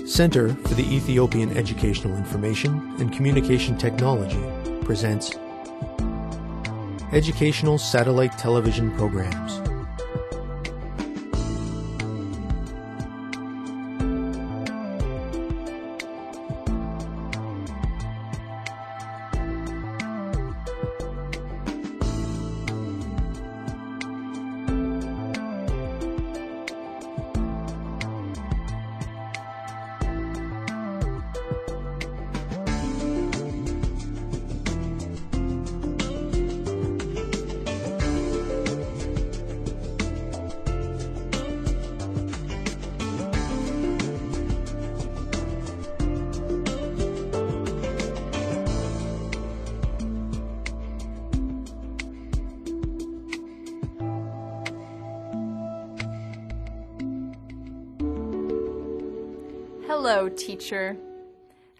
Center for the Ethiopian Educational Information and Communication Technology presents Educational Satellite Television Programs. Hello, teacher.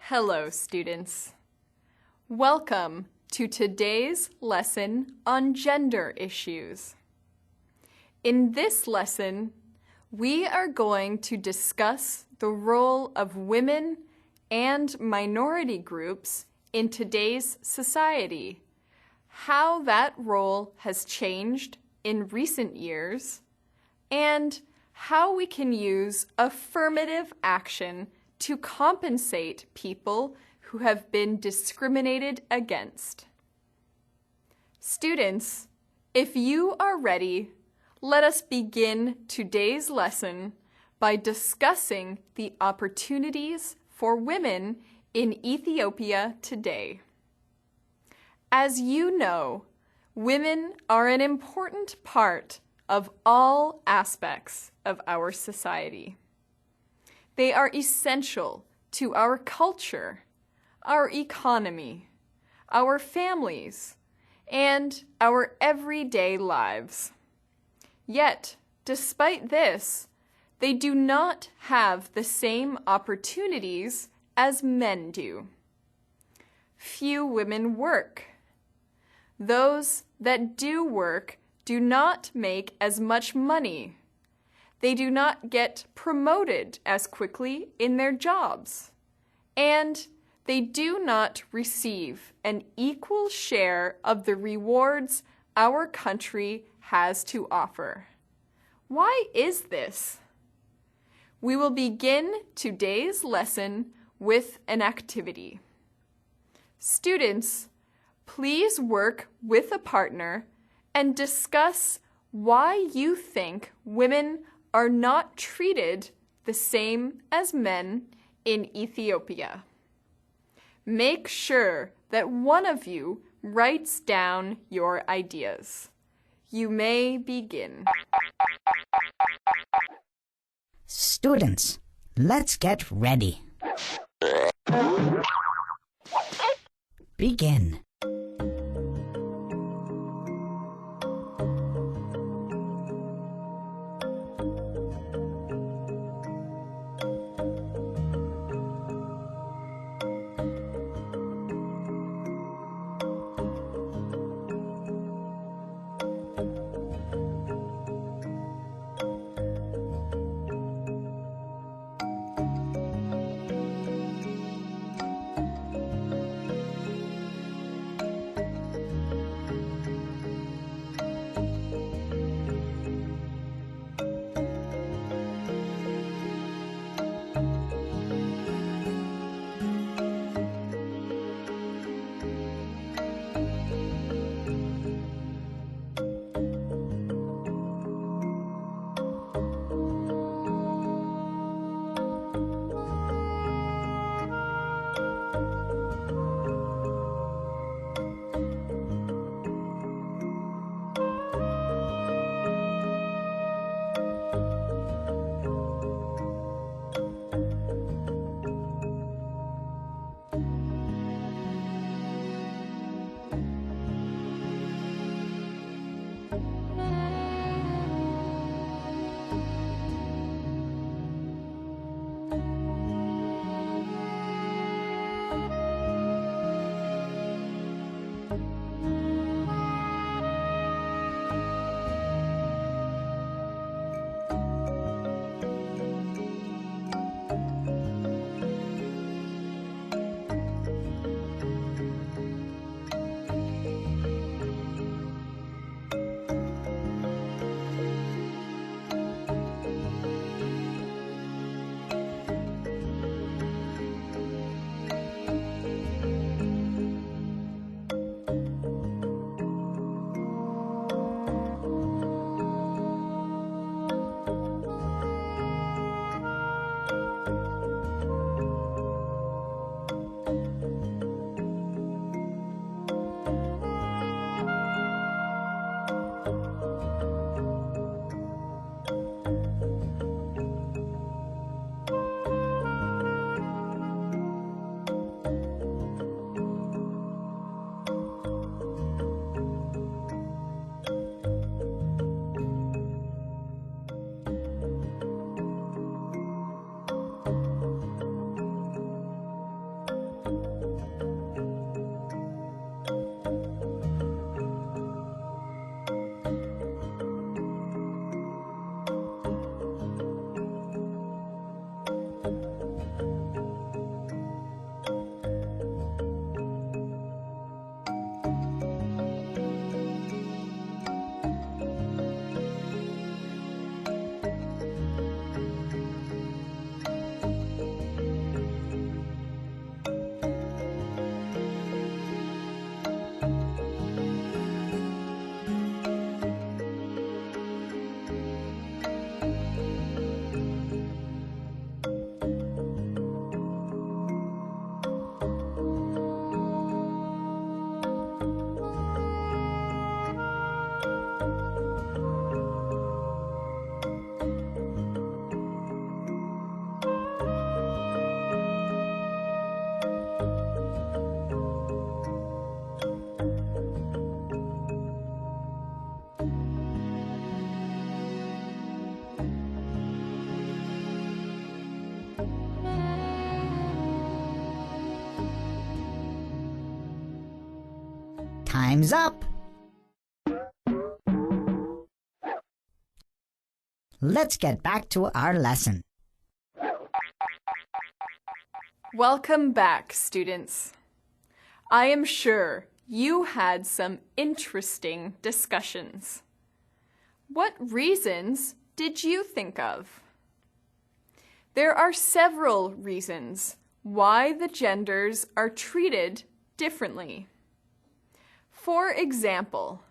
Hello, students. Welcome to today's lesson on gender issues. In this lesson, we are going to discuss the role of women and minority groups in today's society, how that role has changed in recent years, and how we can use affirmative action to compensate people who have been discriminated against. Students, if you are ready, let us begin today's lesson by discussing the opportunities for women in Ethiopia today. As you know, women are an important part of all aspects of our society. They are essential to our culture, our economy, our families, and our everyday lives. Yet, despite this, they do not have the same opportunities as men do. Few women work. Those that do work do not make as much money. They do not get promoted as quickly in their jobs. And they do not receive an equal share of the rewards our country has to offer. Why is this? We will begin today's lesson with an activity. Students, please work with a partner and discuss why you think women are not treated the same as men in Ethiopia. Make sure that one of you writes down your ideas. You may begin. Students, let's get ready. Begin. Time's up. Let's get back to our lesson. Welcome back, students. I am sure you had some interesting discussions. What reasons did you think of? There are several reasons why the genders are treated differently. For example,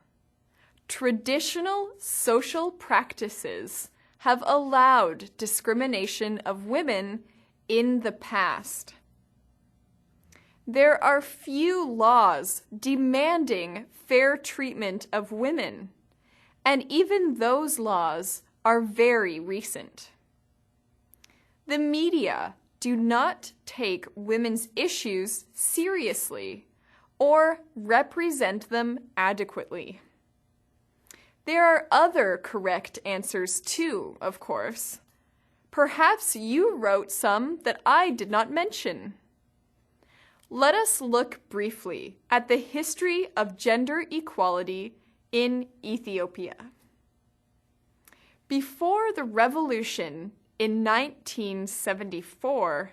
traditional social practices have allowed discrimination of women in the past. There are few laws demanding fair treatment of women, and even those laws are very recent. The media do not take women's issues seriously or represent them adequately. There are other correct answers too, of course. Perhaps you wrote some that I did not mention. Let us look briefly at the history of gender equality in Ethiopia. Before the revolution in 1974,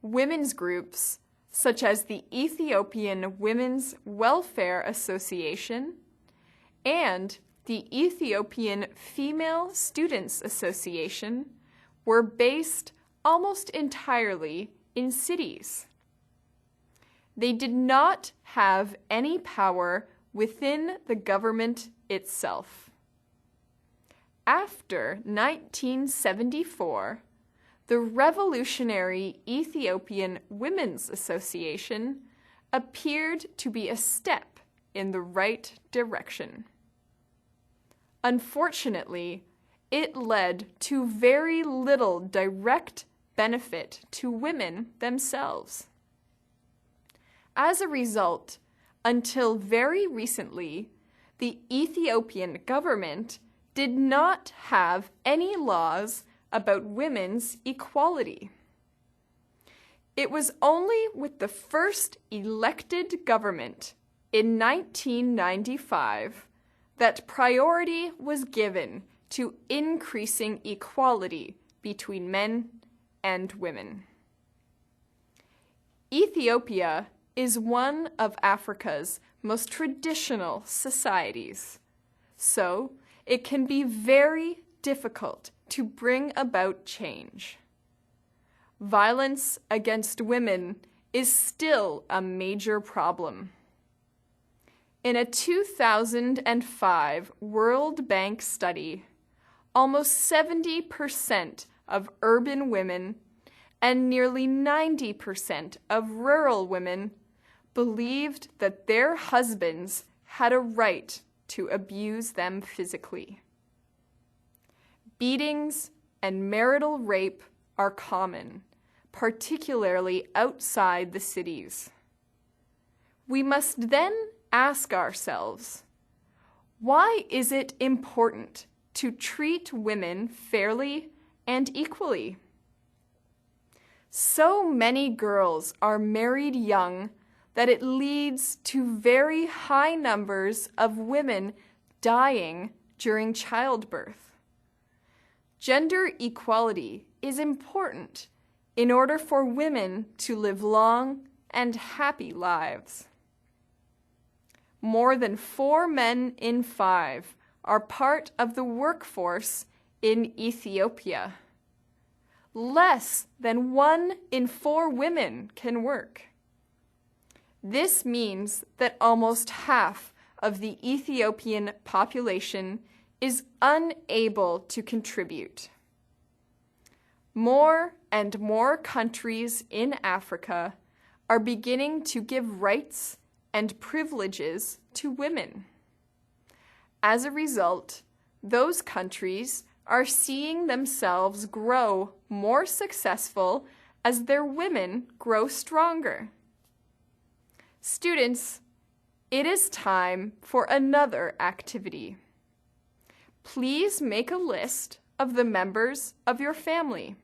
women's groups such as the Ethiopian Women's Welfare Association and the Ethiopian Female Students Association were based almost entirely in cities. They did not have any power within the government itself. After 1974, the revolutionary Ethiopian Women's Association appeared to be a step in the right direction. Unfortunately, it led to very little direct benefit to women themselves. As a result, until very recently, the Ethiopian government did not have any laws about women's equality. It was only with the first elected government in 1995 that priority was given to increasing equality between men and women. Ethiopia is one of Africa's most traditional societies, so it can be very difficult to bring about change. Violence against women is still a major problem. In a 2005 World Bank study, almost 70% of urban women and nearly 90% of rural women believed that their husbands had a right to abuse them physically. Beatings and marital rape are common, particularly outside the cities. We must then ask ourselves, why is it important to treat women fairly and equally? So many girls are married young that it leads to very high numbers of women dying during childbirth. Gender equality is important in order for women to live long and happy lives. More than 4 men in 5 are part of the workforce in Ethiopia. Less than 1 in 4 women can work. This means that almost half of the Ethiopian population is unable to contribute. More and more countries in Africa are beginning to give rights and privileges to women. As a result, those countries are seeing themselves grow more successful as their women grow stronger. Students, it is time for another activity. Please make a list of the members of your family.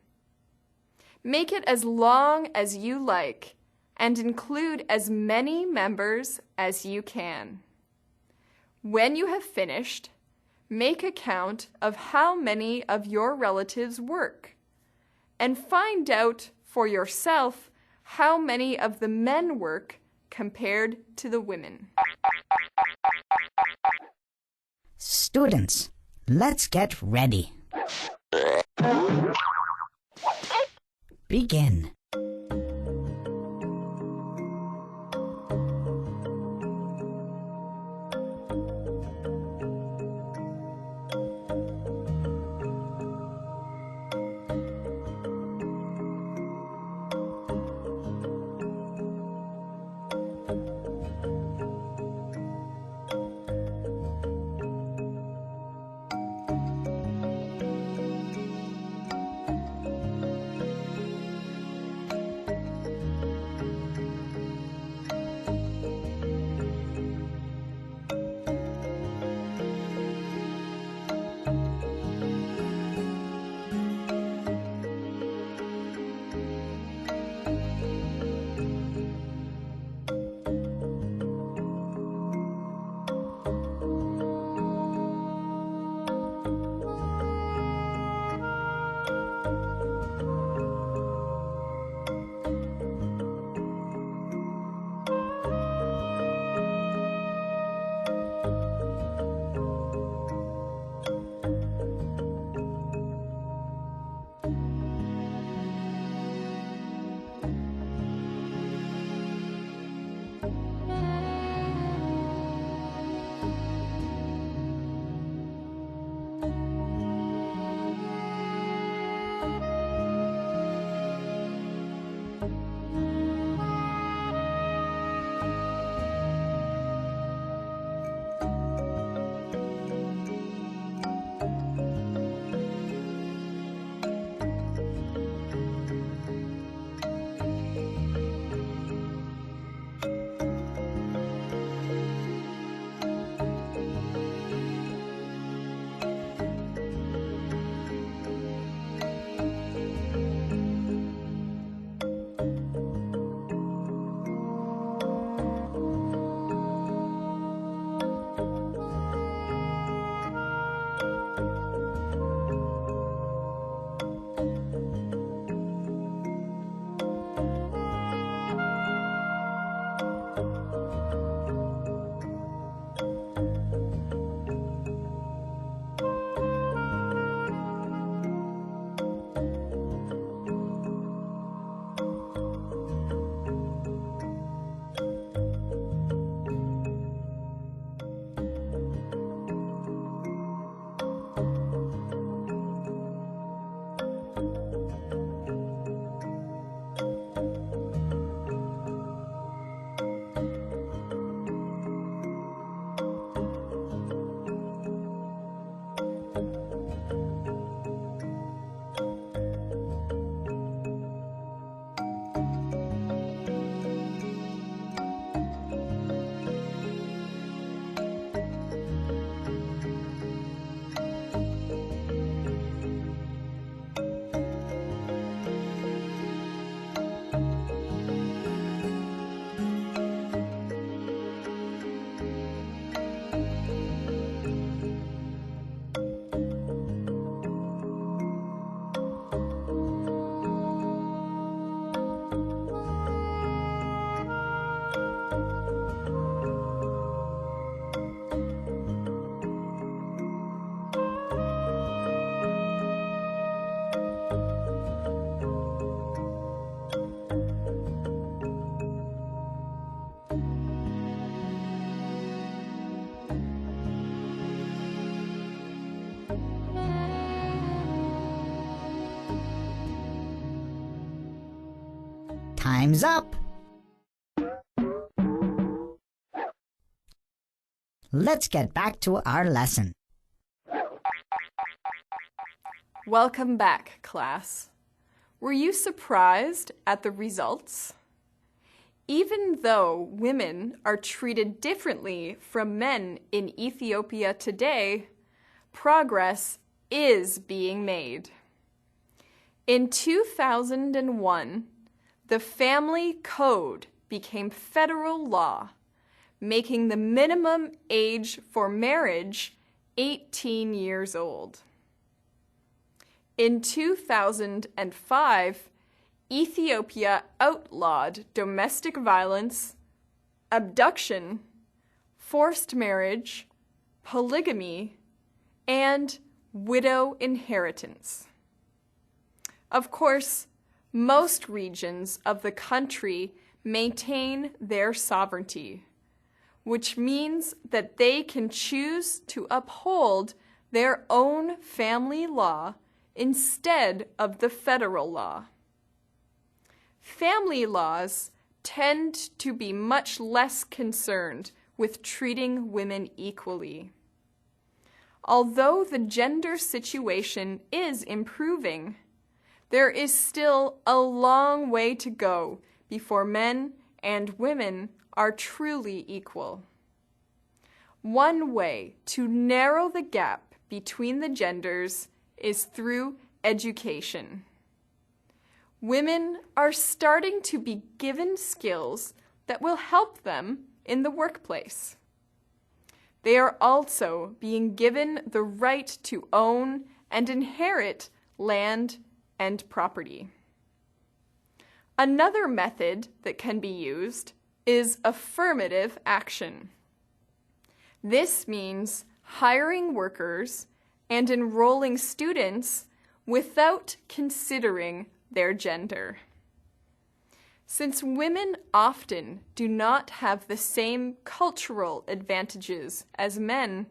Make it as long as you like and include as many members as you can. When you have finished, make a count of how many of your relatives work, and find out for yourself how many of the men work compared to the women. Students, let's get ready. Begin. Time's up. Let's get back to our lesson. Welcome back, class. Were you surprised at the results? Even though women are treated differently from men in Ethiopia today, progress is being made. In 2001, the Family Code became federal law, making the minimum age for marriage 18 years old. In 2005, Ethiopia outlawed domestic violence, abduction, forced marriage, polygamy, and widow inheritance. Of course, most regions of the country maintain their sovereignty, which means that they can choose to uphold their own family law instead of the federal law. Family laws tend to be much less concerned with treating women equally. Although the gender situation is improving, there is still a long way to go before men and women are truly equal. One way to narrow the gap between the genders is through education. Women are starting to be given skills that will help them in the workplace. They are also being given the right to own and inherit land and property. Another method that can be used is affirmative action. This means hiring workers and enrolling students without considering their gender. Since women often do not have the same cultural advantages as men,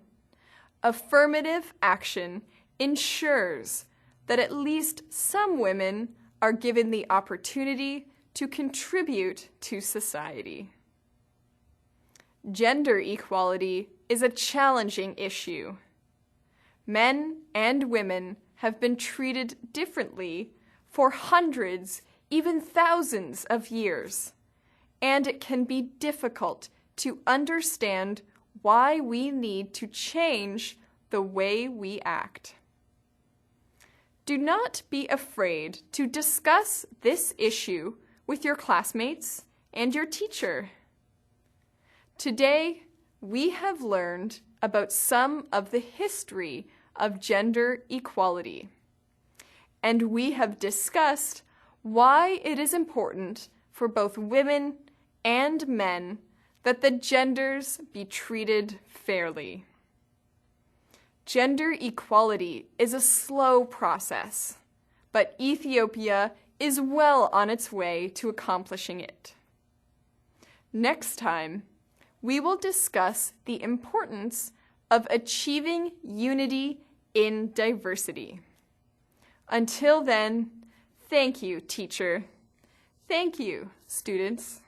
affirmative action ensures that at least some women are given the opportunity to contribute to society. Gender equality is a challenging issue. Men and women have been treated differently for hundreds, even thousands of years, and it can be difficult to understand why we need to change the way we act. Do not be afraid to discuss this issue with your classmates and your teacher. Today, we have learned about some of the history of gender equality, and we have discussed why it is important for both women and men that the genders be treated fairly. Gender equality is a slow process, but Ethiopia is well on its way to accomplishing it. Next time, we will discuss the importance of achieving unity in diversity. Until then, thank you, teacher. Thank you, students.